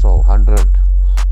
100।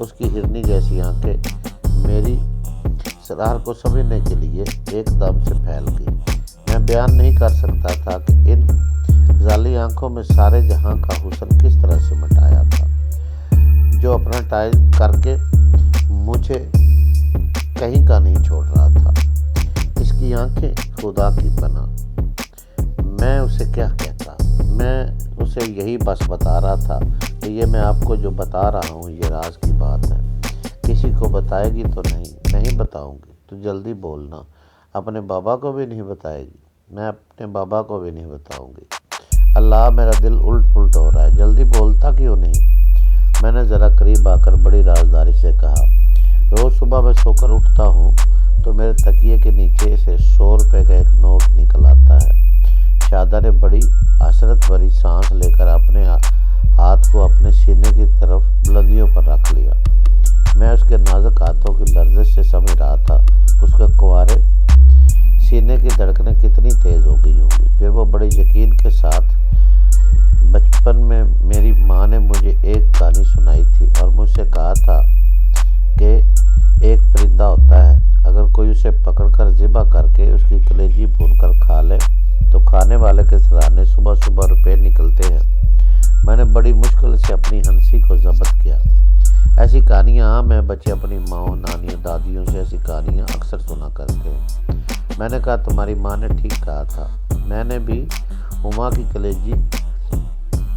اس کی ہرنی جیسی آنکھیں میری سرار کو سمجھنے کے لیے ایک دم سے پھیل گئی۔ میں بیان نہیں کر سکتا تھا کہ ان ظالی آنکھوں میں سارے جہاں کا حسن کس طرح سے مٹایا تھا، جو اپنا ٹائم کر کے مجھے کہیں کا نہیں چھوڑ رہا تھا۔ اس کی آنکھیں خدا کی پناہ۔ میں اسے کیا کہتا؟ میں اسے یہی بس بتا رہا تھا کہ یہ میں آپ کو جو بتا رہا ہوں یہ راز کی بات ہے، کسی کو بتائے گی تو نہیں بتاؤں گی تو جلدی بولنا۔ اپنے بابا کو بھی نہیں بتائے گی؟ میں اپنے بابا کو بھی نہیں بتاؤں گی۔ اللہ، میرا دل الٹ پلٹ ہو رہا ہے، جلدی بولتا کیوں نہیں؟ میں نے ذرا قریب آ کر بڑی رازداری سے کہا، روز صبح میں سو کر اٹھتا ہوں تو میرے تکیے کے نیچے سے 100 روپے کا ایک نوٹ نکل آتا ہے۔ شادہ نے بڑی حسرت بھری سانس لے کر اپنے ہاتھ کو اپنے سینے کی طرف بلندیوں پر رکھ لیا۔ میں اس کے نازک ہاتھوں کی لرزش سے سمجھ رہا تھا اس کے کنوارے سینے کی دھڑکنیں کتنی تیز ہو گئی ہوں گی۔ پھر وہ بڑے یقین کے ساتھ، بچپن میں میری ماں نے مجھے ایک کہانی سنائی تھی اور مجھ سے کہا تھا کہ ایک پرندہ ہوتا ہے، اگر کوئی اسے پکڑ کر ذبح کر کے اس کی کلیجی بھون کر کھا لے تو کھانے والے کے سرانے صبح صبح روپے نکلتے ہیں۔ میں نے بڑی مشکل سے اپنی ہنسی کو ضبط کیا۔ ایسی کہانیاں میں بچے اپنی ماؤں، نانیوں، دادیوں سے ایسی کہانیاں اکثر سنا کرتے ہیں۔ میں نے کہا، تمہاری ماں نے ٹھیک کہا تھا، میں نے بھی اما کی کلیجی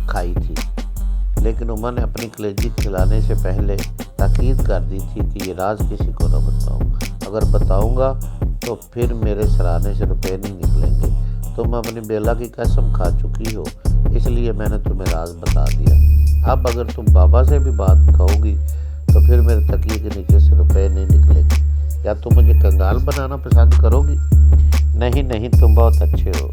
کھائی تھی، لیکن اما نے اپنی کلیجی کھلانے سے پہلے تاکید کر دی تھی کہ یہ راز کسی کو نہ بتاؤں، اگر بتاؤں گا تو پھر میرے سرانے سے روپے نہیں نکلیں گے۔ تم اپنی بیلا کی قسم کھا چکی ہو، اس لیے میں نے تمہیں راز بتا دیا۔ اب اگر تم بابا سے بھی بات کہو گی تو پھر میرے تکیے کے نیچے سے روپے نہیں نکلیں گے۔ کیا تم مجھے کنگال بنانا پسند کرو گی؟ نہیں، تم بہت اچھے ہو،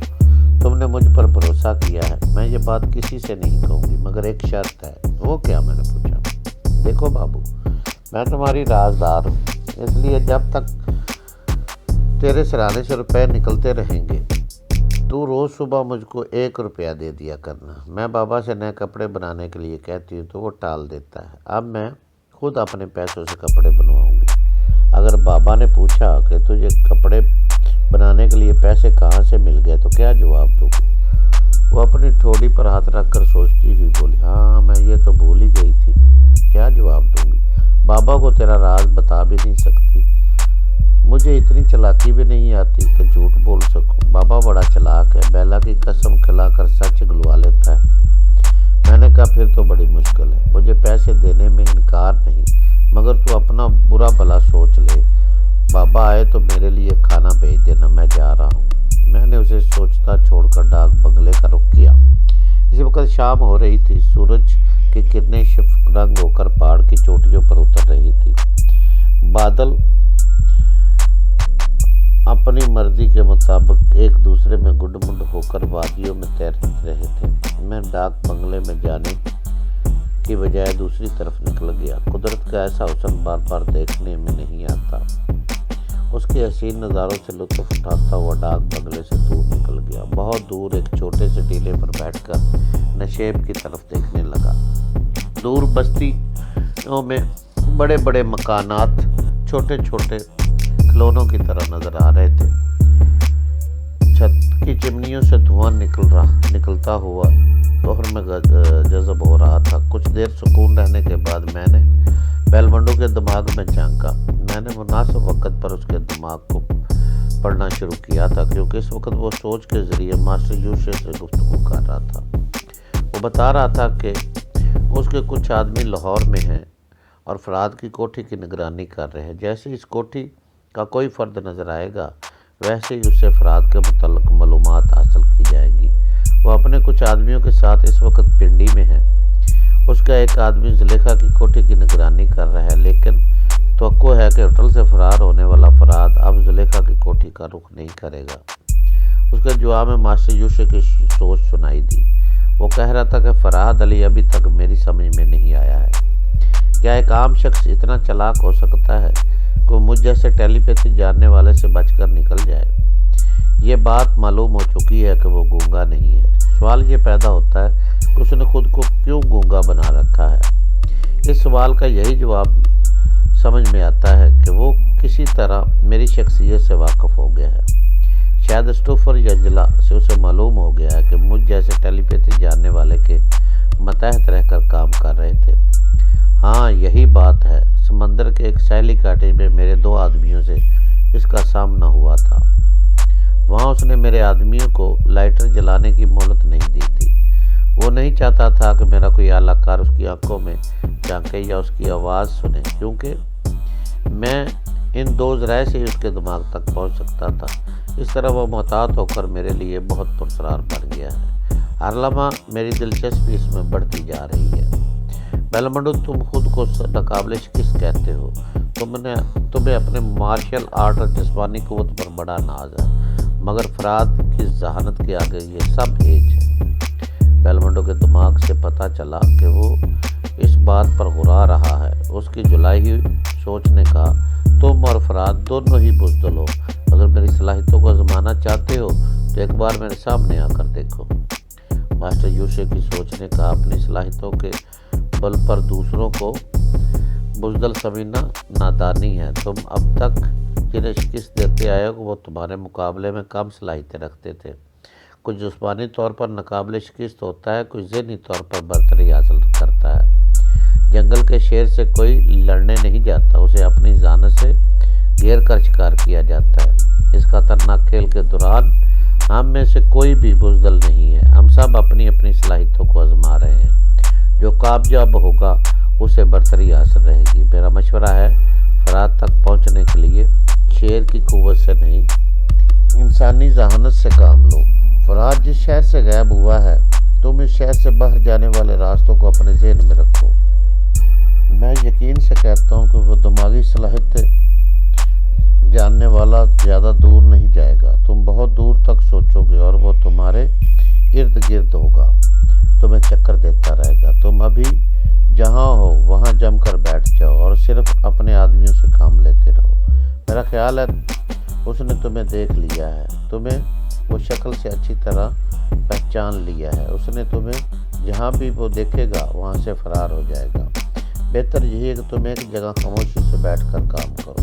تم نے مجھ پر بھروسہ کیا ہے۔ میں یہ بات کسی سے نہیں کہوں گی، مگر ایک شرط ہے۔ وہ کیا؟ میں نے پوچھا۔ دیکھو بابو، میں تمہاری رازدار ہوں، اس لیے جب تک تیرے سرانے سے روپے نکلتے رہیں گے تو روز صبح مجھ کو 1 روپیہ دے دیا کرنا۔ میں بابا سے نئے کپڑے بنانے کے لیے کہتی ہوں تو وہ ٹال دیتا ہے۔ اب میں خود اپنے پیسوں سے کپڑے بنواؤں گی۔ اگر بابا نے پوچھا کہ تجھے کپڑے بنانے کے لیے پیسے کہاں سے مل گئے تو کیا جواب دوں گی؟ وہ اپنی ٹھوڑی پر ہاتھ رکھ کر سوچتی ہوئی بولی، ہاں میں یہ تو بھول ہی گئی تھی، کیا جواب دوں گی؟ بابا کو تیرا راز بتا بھی نہیں سکتی، مجھے اتنی چلاکی بھی نہیں آتی کہ جھوٹ بول سکوں۔ بابا بڑا چلاک ہے، بیلا کی قسم کھلا کر سچ گلوا لیتا ہے۔ میں نے کہا، پھر تو بڑی مشکل ہے، مجھے پیسے دینے میں انکار نہیں، مگر تو اپنا برا بھلا سوچ لے، بابا آئے تو میرے لیے کھانا بھیج دینا، میں جا رہا ہوں۔ میں نے اسے سوچتا چھوڑ کر ڈاک بنگلے کا رخ کیا۔ اسی وقت شام ہو رہی تھی، سورج کی کرنیں شفق رنگ ہو کر پہاڑ کی چوٹیوں پر اتر رہی تھی۔ بادل اپنی مرضی کے مطابق ایک دوسرے میں گڈ مڈ ہو کر وادیوں میں تیر رہے تھے۔ میں ڈاک بنگلے میں جانے کی بجائے دوسری طرف نکل گیا۔ قدرت کا ایسا حسن بار بار دیکھنے میں نہیں آتا۔ اس کے حسین نظاروں سے لطف اٹھاتا ہوا ڈاک بنگلے سے دور نکل گیا۔ بہت دور ایک چھوٹے سے ٹیلے پر بیٹھ کر نشیب کی طرف دیکھنے لگا۔ دور بستیوں میں بڑے بڑے مکانات چھوٹے چھوٹے کھلونوں کی طرح نظر آ رہے تھے۔ چھت کی چمنیوں سے دھواں نکلتا ہوا ظہر میں جذب ہو رہا تھا۔ کچھ دیر سکون رہنے کے بعد میں نے بیلونڈو کے دماغ میں جھانکا۔ میں نے مناسب وقت پر اس کے دماغ کو پڑھنا شروع کیا تھا، کیونکہ اس وقت وہ سوچ کے ذریعے ماسٹر یوشے سے گفتگو کر رہا تھا۔ وہ بتا رہا تھا کہ اس کے کچھ آدمی لاہور میں ہیں اور فراد کی کوٹھی کی نگرانی کر رہے ہیں۔ جیسے اس کوٹھی کا کوئی فرد نظر آئے گا ویسے ہی اس سے فراد کے متعلق معلومات حاصل کی جائیں گی۔ وہ اپنے کچھ آدمیوں کے ساتھ اس وقت پنڈی میں ہے۔ اس کا ایک آدمی زلیخا کی کوٹھی کی نگرانی کر رہا ہے، لیکن توقع ہے کہ ہوٹل سے فرار ہونے والا فراد اب زلیخا کی کوٹھی کا رخ نہیں کرے گا۔ اس کے جواب میں ماسٹر یوشے کی سوچ سنائی دی۔ وہ کہہ رہا تھا کہ فرحت علی ابھی تک میری سمجھ میں نہیں آیا ہے۔ کیا ایک عام شخص اتنا چلاک ہو سکتا ہے کہ وہ مجھ جیسے ٹیلی پیتھی جاننے والے سے بچ کر نکل جائے؟ یہ بات معلوم ہو چکی ہے کہ وہ گونگا نہیں ہے۔ سوال یہ پیدا ہوتا ہے کہ اس نے خود کو کیوں گونگا بنا رکھا ہے؟ اس سوال کا یہی جواب سمجھ میں آتا ہے کہ وہ کسی طرح میری شخصیت سے واقف ہو گیا ہے۔ شاید اسٹوفر یا جلا سے اسے معلوم ہو گیا ہے کہ مجھ جیسے ٹیلی پیتھی جاننے والے کے متحد رہ کر کام کر رہے تھے۔ ہاں یہی بات ہے، سمندر کے ایک ساحلی کاٹیج میں میرے 2 آدمیوں سے اس کا سامنا ہوا تھا۔ وہاں اس نے میرے آدمیوں کو لائٹر جلانے کی مہلت نہیں دی تھی۔ وہ نہیں چاہتا تھا کہ میرا کوئی اعلیٰ کار اس کی آنکھوں میں جھانکے یا اس کی آواز سنے، کیونکہ میں ان 2 ذرائع سے ہی اس کے دماغ تک پہنچ سکتا تھا۔ اس طرح وہ محتاط ہو کر میرے لیے بہت پرسرار بن گیا ہے۔ ہر لمحہ میری دلچسپی اس میں بڑھتی جا رہی ہے۔ بیلمنڈو، تم خود کو ناقابل شکست کہتے ہو۔ تمہیں اپنے مارشل آرٹ اور جسمانی قوت پر بڑا ناز ہے، مگر فرات کی ذہانت کے آگے یہ سب ہیچ ہے۔ بیلمنڈو کے دماغ سے پتہ چلا کہ وہ اس بات پر غرا رہا ہے۔ اس کی جلائی ہوئی سوچ نے کہا، تم اور فرات دونوں ہی بزدل ہو۔ اگر میری صلاحیتوں کو آزمانا چاہتے ہو تو ایک بار میرے سامنے آ کر دیکھو۔ ماسٹر یوشے کی سوچ نے کہا، اپنی صلاحیتوں کے بل پر دوسروں کو بزدل سمجھنا نادانی ہے۔ تم اب تک جنہیں شکست دیتے آئے ہو وہ تمہارے مقابلے میں کم صلاحیتیں رکھتے تھے۔ کچھ جسمانی طور پر ناقابل شکست ہوتا ہے، کچھ ذہنی طور پر برتری حاصل کرتا ہے۔ جنگل کے شیر سے کوئی لڑنے نہیں جاتا، اسے اپنی ذہانت سے گھیر کر شکار کیا جاتا ہے۔ اس خطرناک کھیل کے دوران ہم میں سے کوئی بھی بزدل نہیں ہے، ہم سب اپنی اپنی صلاحیتوں کو آزما رہے ہیں۔ جو کامیاب ہوگا اسے برتری حاصل رہے گی۔ میرا مشورہ ہے، فرات تک پہنچنے کے لیے شیر کی قوت سے نہیں، انسانی ذہانت سے کام لو۔ فرات جس شہر سے غائب ہوا ہے، تم اس شہر سے باہر جانے والے راستوں کو اپنے ذہن میں رکھو۔ میں یقین سے کہتا ہوں کہ وہ دماغی صلاحیتیں جاننے والا زیادہ دور نہیں جائے گا۔ تم بہت دور تک سوچو گے اور وہ تمہارے ارد گرد ہوگا، تمہیں چکر دیتا رہے گا۔ تم ابھی جہاں ہو وہاں جم کر بیٹھ جاؤ اور صرف اپنے آدمیوں سے کام لیتے رہو۔ میرا خیال ہے اس نے تمہیں دیکھ لیا ہے، تمہیں وہ شکل سے اچھی طرح پہچان لیا ہے۔ اس نے تمہیں جہاں بھی وہ دیکھے گا وہاں سے فرار ہو جائے گا۔ بہتر یہی ہے کہ تم ایک جگہ خاموشی سے بیٹھ کر کام کرو۔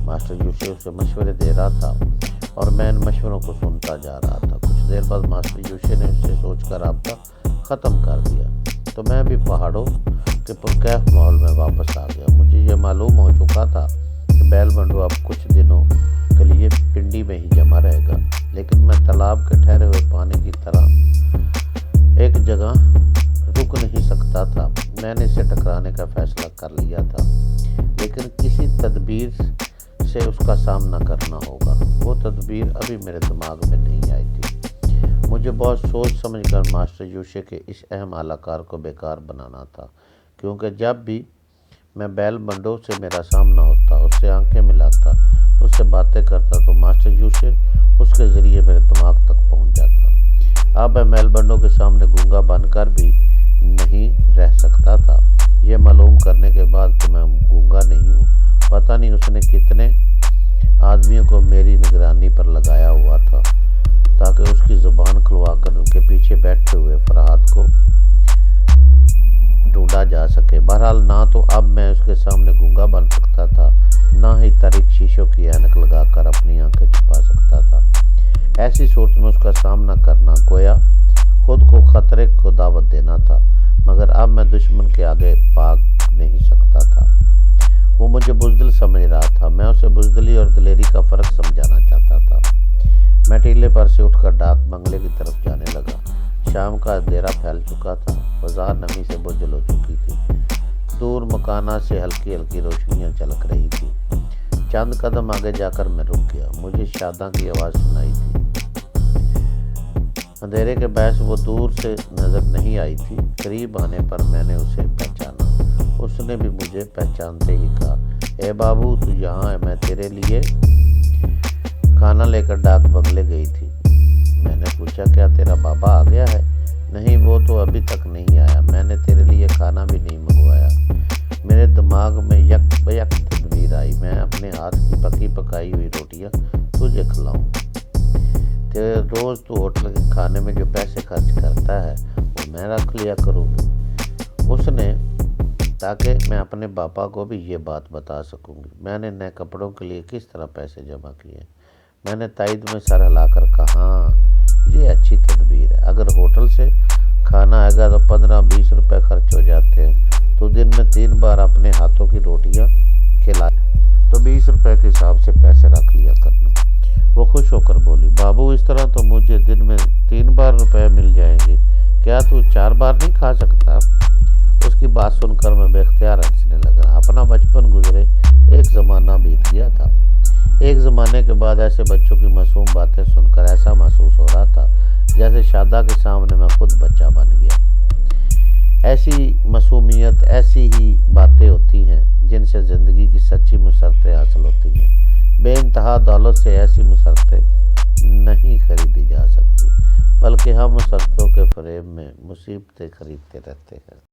ماسٹر یوشے اسے مشورے دے رہا تھا اور میں ان مشوروں کو سنتا جا رہا تھا۔ کچھ دیر بعد ماسٹر یوشے نے اس سے سوچ کر رابطہ ختم کر دیا تو میں بھی پہاڑوں کے پرکیف ماحول میں واپس آ گیا۔ مجھے یہ معلوم ہو چکا تھا کہ بیلمنڈو اب کچھ دنوں کے لیے پنڈی میں ہی جمع رہے گا، لیکن میں تالاب کے ٹھہرے ہوئے پانی کی طرح ایک جگہ رک نہیں سکتا تھا۔ میں نے اسے ٹکرانے کا فیصلہ کر لیا تھا، لیکن کسی تدبیر سے اس کا سامنا کرنا ہوگا۔ وہ تدبیر ابھی میرے دماغ میں نہیں آئی تھی۔ مجھے بہت سوچ سمجھ کر ماسٹر یوشے کے اس اہم اعلیٰ کار کو بیکار بنانا تھا، کیونکہ جب بھی میں بیلمنڈو سے میرا سامنا ہوتا، اس سے آنکھیں ملاتا، اس سے باتیں کرتا تو ماسٹر یوشے اس کے ذریعے میرے دماغ تک پہنچ جاتا۔ اب میں بیلمنڈو کے سامنے گونگا بن کر بھی نہیں رہ سکتا تھا۔ یہ معلوم کرنے کے بعد کہ میں گونگا نہیں ہوں، پتہ نہیں اس نے کتنے آدمیوں کو میری نگرانی پر لگایا ہوا تھا تاکہ اس کی زبان کھلوا کر ان کے پیچھے بیٹھے ہوئے فرات کو ڈھونڈا جا سکے۔ بہرحال نہ تو اب میں اس کے سامنے گونگا بن سکتا تھا، نہ ہی تاریک شیشوں کی اینک لگا کر اپنی آنکھیں چھپا سکتا تھا۔ ایسی صورت میں اس کا سامنا کرنا گویا خود کو خطرے کو دعوت دینا تھا، مگر اب میں دشمن کے آگے بھاگ نہیں سکتا تھا۔ وہ مجھے بزدل سمجھ رہا تھا، میں اسے بزدلی اور دلیری کا فرق سمجھانا چاہتا تھا۔ میں ٹیلے پر سے اٹھ کر ڈاک بنگلے کی طرف جانے لگا۔ شام کا اندھیرا پھیل چکا تھا، فضا نمی سے بوجھل ہو چکی تھی۔ دور مکانات سے ہلکی ہلکی روشنیاں چلک رہی تھی۔ چند قدم آگے جا کر میں رک گیا۔ مجھے شاداں کی آواز سنائی تھی۔ اندھیرے کے باعث وہ دور سے نظر نہیں آئی تھی۔ قریب آنے پر میں نے اسے پہچانا۔ اس نے بھی مجھے پہچانتے ہی کہا، اے بابو تو یہاں ہے، میں تیرے لیے کھانا لے کر ڈاک بنگلے گئی تھی۔ میں نے پوچھا، کیا تیرا بابا آ گیا ہے؟ نہیں، وہ تو ابھی تک نہیں آیا۔ میں نے تیرے لیے کھانا بھی نہیں منگوایا۔ میرے دماغ میں یک بیک تدبیر آئی، میں اپنے ہاتھ کی پکی پکائی ہوئی روٹیاں تجھے کھلاؤں۔ تیرے روز تو ہوٹل کے کھانے میں جو پیسے خرچ کرتا ہے وہ میں رکھ لیا کروں گی۔ اس نے تاکہ میں اپنے پاپا کو بھی یہ بات بتا سکوں گی۔ میں نے نئے کپڑوں کے لیے کس طرح پیسے جمع کیے۔ میں نے تائید میں سر ہلا کر کہا، ہاں یہ اچھی تدبیر ہے۔ اگر ہوٹل سے کھانا آئے گا تو 15-20 روپے خرچ ہو جاتے ہیں، تو دن میں 3 بار اپنے ہاتھوں کی روٹیاں کھلائے تو 20 روپے کے حساب سے پیسے رکھ لیا کرنا۔ وہ خوش ہو کر بولی، بابو اس طرح تو مجھے دن میں 3 بار روپے مل جائیں گے، کیا تو 4 بار نہیں کھا سکتا؟ اس کی بات سن کر میں بے اختیار ہنسنے لگا۔ اپنا بچپن گزرے ایک زمانہ بیت گیا تھا۔ ایک زمانے کے بعد ایسے بچوں کی معصوم باتیں سن کر ایسا محسوس ہو رہا تھا جیسے شادہ کے سامنے میں خود بچہ بن گیا۔ ایسی معصومیت، ایسی ہی باتیں ہوتی ہیں جن سے زندگی کی سچی مسرتیں حاصل ہوتی ہیں۔ بے انتہا دولت سے ایسی مسرتیں نہیں خریدی جا سکتی، بلکہ ہم مسرتوں کے فریب میں مصیبتیں خریدتے رہتے ہیں۔